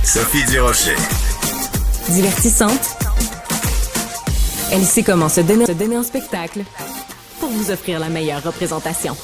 Sophie Durocher. Divertissante. Elle sait comment se donner en spectacle pour vous offrir la meilleure représentation.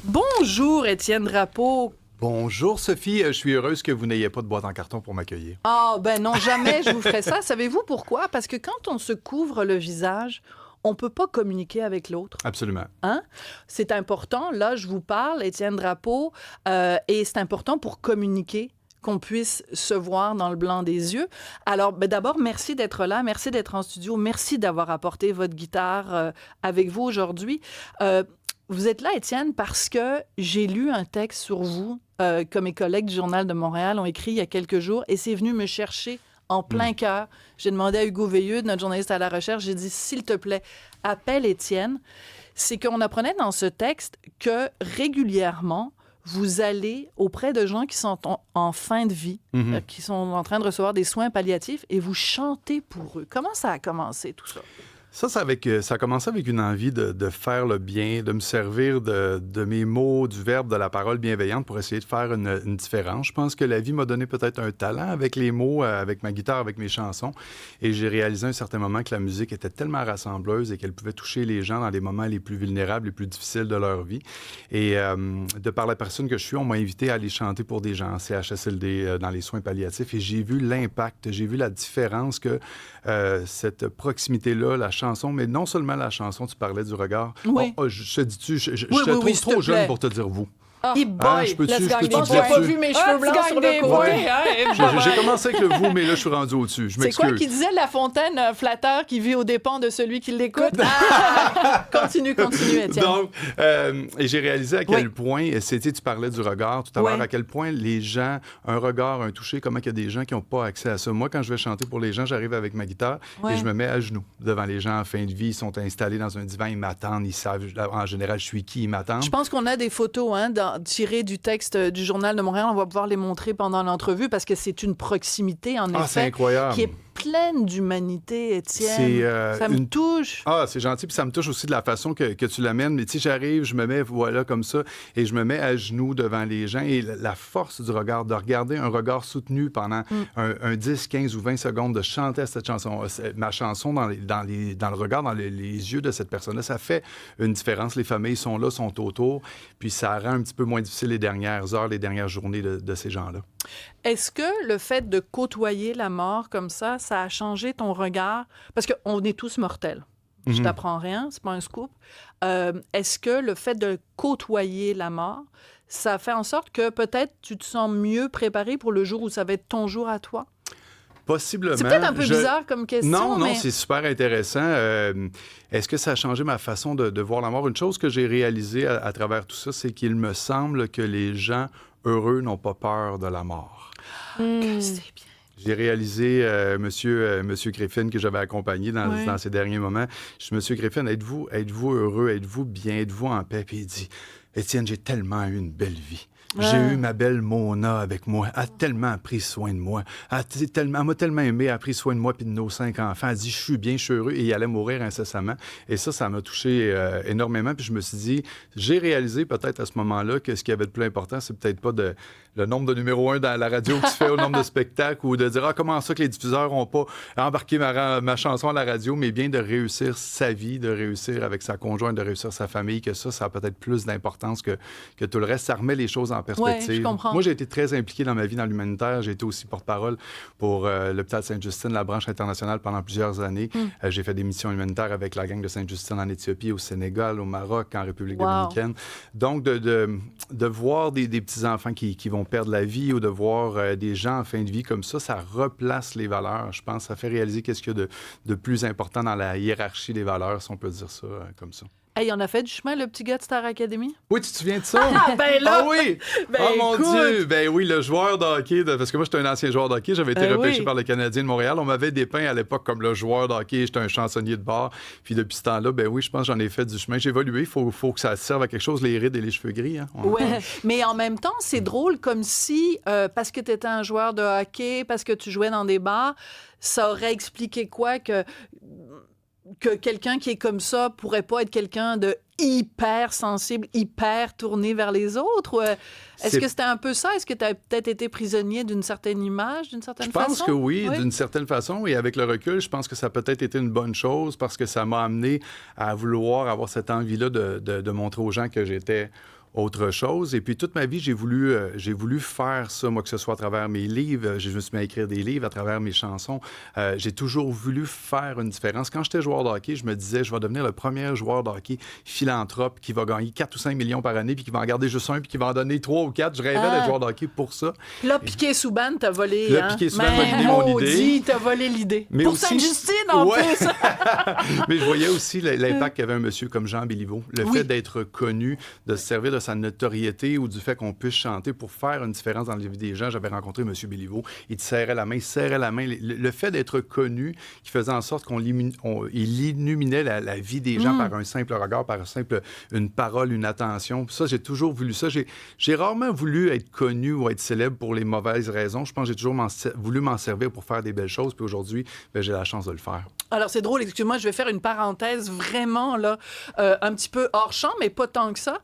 Bonjour, Étienne Drapeau. Bonjour Sophie, je suis heureuse que vous n'ayez pas de boîte en carton pour m'accueillir. Ah, ben non, jamais je vous ferai ça. Savez-vous pourquoi? Parce que quand on se couvre le visage, on ne peut pas communiquer avec l'autre. Absolument. Hein? C'est important. Là, je vous parle, Étienne Drapeau, et c'est important pour communiquer, qu'on puisse se voir dans le blanc des yeux. Alors, ben d'abord, merci d'être là, merci d'être en studio, merci d'avoir apporté votre guitare avec vous aujourd'hui. Vous êtes là, Étienne, parce que j'ai lu un texte sur vous que mes collègues du Journal de Montréal ont écrit il y a quelques jours, et c'est venu me chercher en plein cœur. J'ai demandé à Hugo Veilleux, notre journaliste à la recherche, j'ai dit, s'il te plaît, appelle Étienne. C'est qu'on apprenait dans ce texte que régulièrement, vous allez auprès de gens qui sont en fin de vie, qui sont en train de recevoir des soins palliatifs, et vous chantez pour eux. Comment ça a commencé, tout ça? Ça a commencé avec une envie de faire le bien, de me servir de mes mots, du verbe, de la parole bienveillante pour essayer de faire une différence. Je pense que la vie m'a donné peut-être un talent avec les mots, avec ma guitare, avec mes chansons. Et j'ai réalisé à un certain moment que la musique était tellement rassembleuse et qu'elle pouvait toucher les gens dans les moments les plus vulnérables, les plus difficiles de leur vie. Et de par la personne que je suis, on m'a invité à aller chanter pour des gens en CHSLD, dans les soins palliatifs. Et j'ai vu l'impact, j'ai vu la différence que cette proximité-là, la chanson, mais non seulement la chanson, tu parlais du regard. Oui. Je te dis-tu, je Oui, te trouve trop jeune plaît. pour te dire vous. Je peux-tu j'ai dire pas tu? vu mes cheveux blancs sur le côté. J'ai commencé avec le vous, mais là, je suis rendu au-dessus. Je C'est m'excuse. quoi qui disait La Fontaine, flatteur qui vit aux dépens de celui qui l'écoute? Continue, Étienne. Donc, et j'ai réalisé à quel point, tu parlais du regard tout à l'heure, à quel point les gens, un regard, un toucher, comment il y a des gens qui n'ont pas accès à ça. Moi, quand je vais chanter pour les gens, j'arrive avec ma guitare et je me mets à genoux devant les gens en fin de vie. Ils sont installés dans un divan, ils m'attendent, ils savent en général je suis qui, ils m'attendent. Je pense qu'on a des photos tirées du texte du Journal de Montréal. On va pouvoir les montrer pendant l'entrevue parce que c'est une proximité, en effet, c'est incroyable. Qui est pleine d'humanité, Étienne. Ça me touche. C'est gentil, puis ça me touche aussi de la façon que tu l'amènes. Mais tu sais, j'arrive, je me mets, voilà, comme ça, et je me mets à genoux devant les gens. Et la force du regard, de regarder un regard soutenu pendant un 10, 15 ou 20 secondes, de chanter cette chanson, ma chanson dans le regard, dans les yeux de cette personne-là, ça fait une différence. Les familles sont là, sont autour, puis ça rend un petit peu moins difficile les dernières heures, les dernières journées de ces gens-là. Est-ce que le fait de côtoyer la mort comme ça a changé ton regard? Parce qu'on est tous mortels. Je t'apprends rien, c'est pas un scoop. Est-ce que le fait de côtoyer la mort, ça fait en sorte que peut-être tu te sens mieux préparé pour le jour où ça va être ton jour à toi? Possiblement. C'est peut-être un peu bizarre comme question, Non, mais... c'est super intéressant. Est-ce que ça a changé ma façon de voir la mort? Une chose que j'ai réalisée à travers tout ça, c'est qu'il me semble que les gens heureux n'ont pas peur de la mort. Que c'est bien. J'ai réalisé Monsieur Griffin que j'avais accompagné dans ces derniers moments. Je dis, Monsieur Griffin, êtes-vous heureux, êtes-vous bien, êtes-vous en paix? Puis il dit, Étienne, j'ai tellement eu une belle vie. J'ai eu ma belle Mona avec moi. Elle a tellement pris soin de moi. Elle m'a tellement aimé, elle a pris soin de moi puis de nos 5 enfants. Elle dit, je suis bien, je suis heureux. Et il allait mourir incessamment. Et ça m'a touché énormément. Puis je me suis dit, j'ai réalisé peut-être à ce moment-là que ce qui avait de plus important, c'est peut-être pas le nombre de numéro 1 dans la radio que tu fais, au nombre de spectacles, ou de dire, comment ça que les diffuseurs n'ont pas embarqué ma chanson à la radio, mais bien de réussir sa vie, de réussir avec sa conjointe, de réussir sa famille, que ça a peut-être plus d'importance que tout le reste. Ça remet les choses en perspective. Ouais, je comprends. Moi, j'ai été très impliqué dans ma vie dans l'humanitaire. J'ai été aussi porte-parole pour l'hôpital Sainte-Justine, la branche internationale, pendant plusieurs années. J'ai fait des missions humanitaires avec la gang de Sainte-Justine en Éthiopie, au Sénégal, au Maroc, en République dominicaine. Donc, de voir des petits-enfants qui vont perdre la vie ou de voir des gens en fin de vie comme ça replace les valeurs. Je pense ça fait réaliser qu'est-ce qu'il y a de plus important dans la hiérarchie des valeurs, si on peut dire ça comme ça. Hey, on a fait du chemin, le petit gars de Star Academy? Oui, tu te souviens de ça? Ben là! Ah oui! Mon Dieu! Ben oui, le joueur de hockey, parce que moi, j'étais un ancien joueur de hockey, j'avais été repêché par le Canadien de Montréal. On m'avait dépeint à l'époque comme le joueur de hockey, j'étais un chansonnier de bar. Puis depuis ce temps-là, ben oui, je pense que j'en ai fait du chemin. J'ai évolué, il faut que ça serve à quelque chose, les rides et les cheveux gris. Hein? Ouais, mais en même temps, c'est drôle comme si, parce que tu étais un joueur de hockey, parce que tu jouais dans des bars, ça aurait expliqué quoi que que quelqu'un qui est comme ça pourrait pas être quelqu'un de hyper sensible, hyper tourné vers les autres? Ou, est-ce que c'était un peu ça? Est-ce que tu as peut-être été prisonnier d'une certaine image, d'une certaine façon? Je pense que oui, d'une certaine façon. Et avec le recul, je pense que ça a peut-être été une bonne chose parce que ça m'a amené à vouloir avoir cette envie-là de montrer aux gens que j'étais autre chose. Et puis, toute ma vie, j'ai voulu faire ça, moi, que ce soit à travers mes livres. Je me suis mis à écrire des livres à travers mes chansons. J'ai toujours voulu faire une différence. Quand j'étais joueur de hockey, je me disais, je vais devenir le premier joueur de hockey philanthrope qui va gagner 4 ou 5 millions par année, puis qui va en garder juste un, puis qui va en donner 3 ou 4. Je rêvais d'être joueur de hockey pour ça. Là, Piquet Souban t'a volé, Piquet Souban m'a donné mon idée. T'as volé l'idée. Mais pour aussi... Sainte-Justine, en plus! Mais je voyais aussi l'impact qu'avait un monsieur comme Jean Béliveau. Le fait d'être connu, de se servir de sa notoriété ou du fait qu'on puisse chanter pour faire une différence dans la vie des gens. J'avais rencontré M. Béliveau. Il te serrait la main, il serrait la main. Le fait d'être connu qui faisait en sorte il illuminait la vie des gens par un simple regard, par une parole, une attention. Ça, j'ai toujours voulu ça. J'ai rarement voulu être connu ou être célèbre pour les mauvaises raisons. Je pense que j'ai toujours voulu m'en servir pour faire des belles choses. Puis aujourd'hui, j'ai la chance de le faire. Alors, c'est drôle. Excuse-moi, je vais faire une parenthèse vraiment, là, un petit peu hors champ, mais pas tant que ça.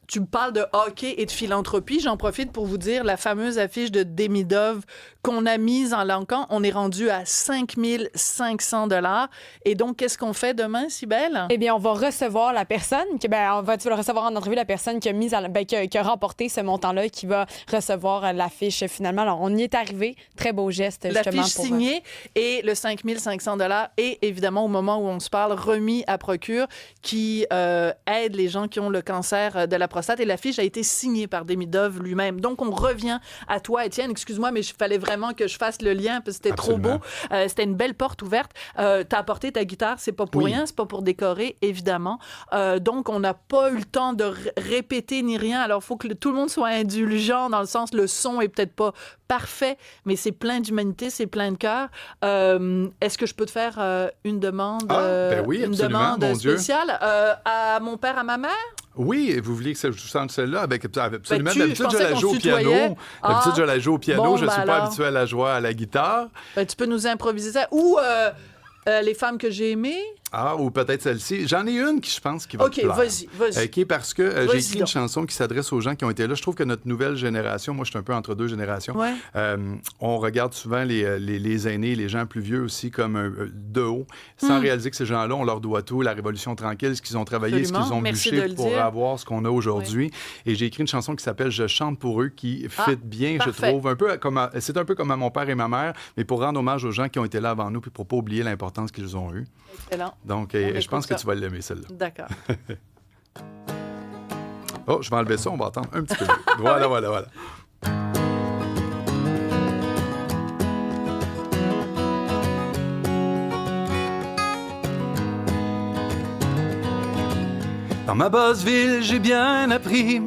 Tu me parles de hockey et de philanthropie. J'en profite pour vous dire la fameuse affiche de Demidov qu'on a mise en l'encan. On est rendu à 5 500 $. Et donc, qu'est-ce qu'on fait demain, Cybèle? Eh bien, on va recevoir la personne, tu vas le recevoir en entrevue, la personne qui a remporté ce montant-là, qui va recevoir l'affiche finalement. Alors, on y est arrivé. Très beau geste, justement. L'affiche signée et le 5 500 $ est évidemment, au moment où on se parle, remis à Procure, qui aide les gens qui ont le cancer de la prostate. Et l'affiche a été signée par Demidov lui-même. Donc, on revient à toi, Étienne. Excuse-moi, mais il fallait vraiment que je fasse le lien parce que c'était Absolument. trop beau. C'était une belle porte ouverte. T'as apporté ta guitare, c'est pas pour rien, c'est pas pour décorer, évidemment. Donc, on n'a pas eu le temps de répéter ni rien. Alors, il faut que tout le monde soit indulgent dans le sens, le son est peut-être pas parfait, mais c'est plein d'humanité, c'est plein de cœur. Est-ce que je peux te faire une demande, ben oui, une absolument, demande mon Dieu. spéciale à mon père, à ma mère? Oui, et vous vouliez que je chante celle-là? Absolument. Ben, D'habitude, je la joue au piano. D'habitude, je la joue au piano. Bon, je ne suis pas alors. habitué à la jouer à la guitare. Ben, tu peux nous improviser ça. Ou Les femmes que j'ai aimées. Ah, ou peut-être celle-ci. J'en ai une qui, je pense, qui va te plaire. OK, vas-y. OK, parce que j'ai écrit une chanson qui s'adresse aux gens qui ont été là. Je trouve que notre nouvelle génération, moi, je suis un peu entre deux générations, on regarde souvent les aînés, les gens plus vieux aussi, comme de haut, sans réaliser que ces gens-là, on leur doit tout, la Révolution tranquille, ce qu'ils ont travaillé, Absolument. ce qu'ils ont Merci bûché de le pour dire. avoir ce qu'on a aujourd'hui. Et j'ai écrit une chanson qui s'appelle « Je chante pour eux », qui fit bien, parfait. je trouve. C'est un peu comme à mon père et ma mère, mais pour rendre hommage aux gens qui ont été là avant nous, puis pour pas oublier l'importance qu'ils ont eue. Excellent. Donc, je pense que tu vas l'aimer, celle-là. D'accord. Oh, je vais enlever ça, on va attendre un petit peu. Voilà. Dans ma basse ville, j'ai bien appris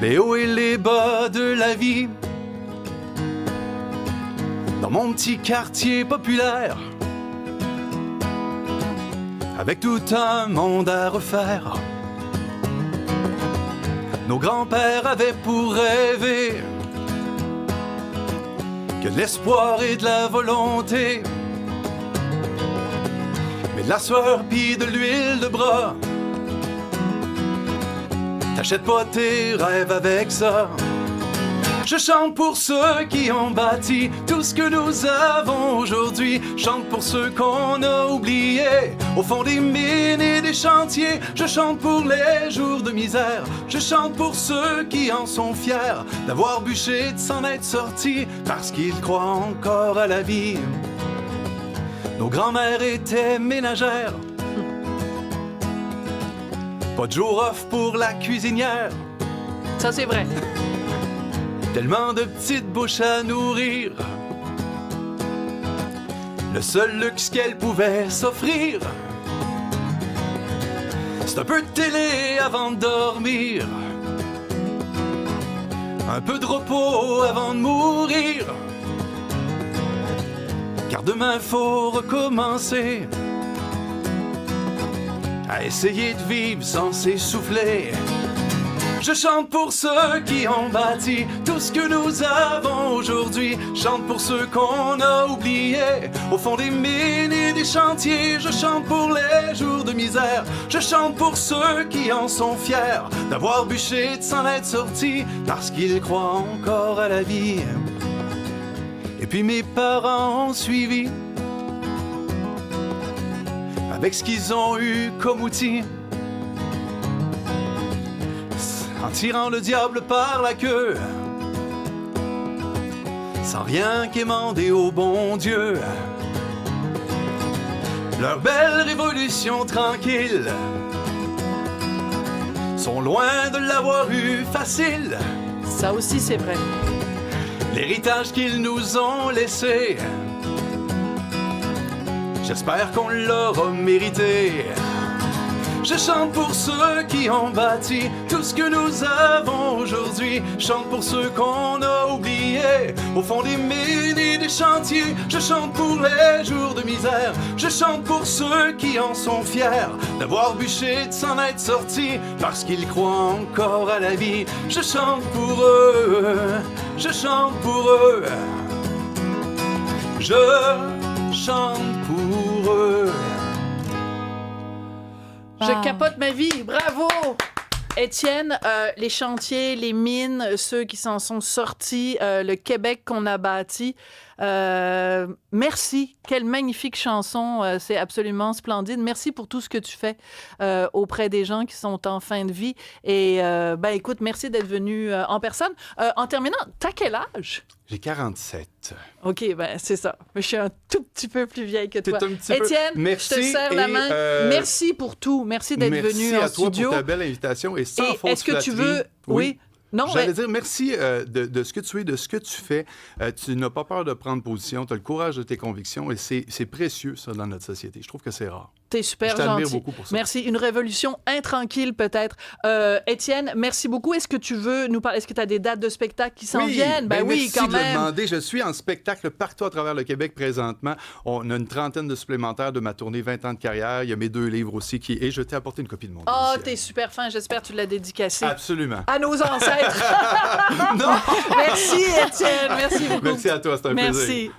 les hauts et les bas de la vie. Dans mon petit quartier populaire, avec tout un monde à refaire. Nos grands-pères avaient pour rêver que de l'espoir et de la volonté, mais de la sueur pis de l'huile de bras. T'achètes pas tes rêves avec ça. Je chante pour ceux qui ont bâti tout ce que nous avons aujourd'hui. Chante pour ceux qu'on a oubliés au fond des mines et des chantiers. Je chante pour les jours de misère. Je chante pour ceux qui en sont fiers d'avoir bûché, de s'en être sortis parce qu'ils croient encore à la vie. Nos grands-mères étaient ménagères. Pas de jour off pour la cuisinière. Ça, c'est vrai. Tellement de petites bouches à nourrir. Le seul luxe qu'elle pouvait s'offrir, c'est un peu de télé avant de dormir, un peu de repos avant de mourir. Car demain faut recommencer à essayer de vivre sans s'essouffler. Je chante pour ceux qui ont bâti tout ce que nous avons aujourd'hui. Chante pour ceux qu'on a oubliés au fond des mines et des chantiers. Je chante pour les jours de misère. Je chante pour ceux qui en sont fiers d'avoir bûché, de s'en être sortis parce qu'ils croient encore à la vie. Et puis mes parents ont suivi avec ce qu'ils ont eu comme outil, en tirant le diable par la queue, sans rien quémander au bon Dieu. Leur belle révolution tranquille sont loin de l'avoir eu facile. Ça aussi, c'est vrai. L'héritage qu'ils nous ont laissé, j'espère qu'on l'aura mérité. Je chante pour ceux qui ont bâti tout ce que nous avons aujourd'hui. Chante pour ceux qu'on a oubliés au fond des mines et des chantiers. Je chante pour les jours de misère. Je chante pour ceux qui en sont fiers d'avoir bûché, de s'en être sortis parce qu'ils croient encore à la vie. Je chante pour eux, je chante pour eux, je chante pour eux. Je capote ma vie. Bravo! Étienne, les chantiers, les mines, ceux qui s'en sont sortis, le Québec qu'on a bâti. Merci. Quelle magnifique chanson. C'est absolument splendide. Merci pour tout ce que tu fais auprès des gens qui sont en fin de vie. Et écoute, merci d'être venu en personne. En terminant, t'as quel âge? J'ai 47. OK, c'est ça. Je suis un tout petit peu plus vieille que toi. Étienne, je te serre la main. Merci pour tout. Merci d'être venu en studio. Merci à toi pour ta belle invitation et sans fausse est-ce que flatterie. tu veux... Oui. Non, j'allais dire merci de ce que tu es, de ce que tu fais. Tu n'as pas peur de prendre position, tu as le courage de tes convictions et c'est précieux, ça, dans notre société. Je trouve que c'est rare. T'es super gentil. Je t'admire beaucoup pour ça. Merci. Une révolution intranquille, peut-être. Étienne, merci beaucoup. Est-ce que tu veux nous parler? Est-ce que tu as des dates de spectacle qui s'en viennent? Merci quand de même. le demander. Je suis en spectacle partout à travers le Québec présentement. On a une trentaine de supplémentaires de ma tournée 20 ans de carrière. Il y a mes 2 livres aussi et je t'ai apporté une copie de mon livre. Oh, t'es super fin. J'espère que tu l'as dédicacé. Absolument. À nos ancêtres. Non! Merci, Étienne. Merci beaucoup. Merci à toi. C'est un plaisir. Merci.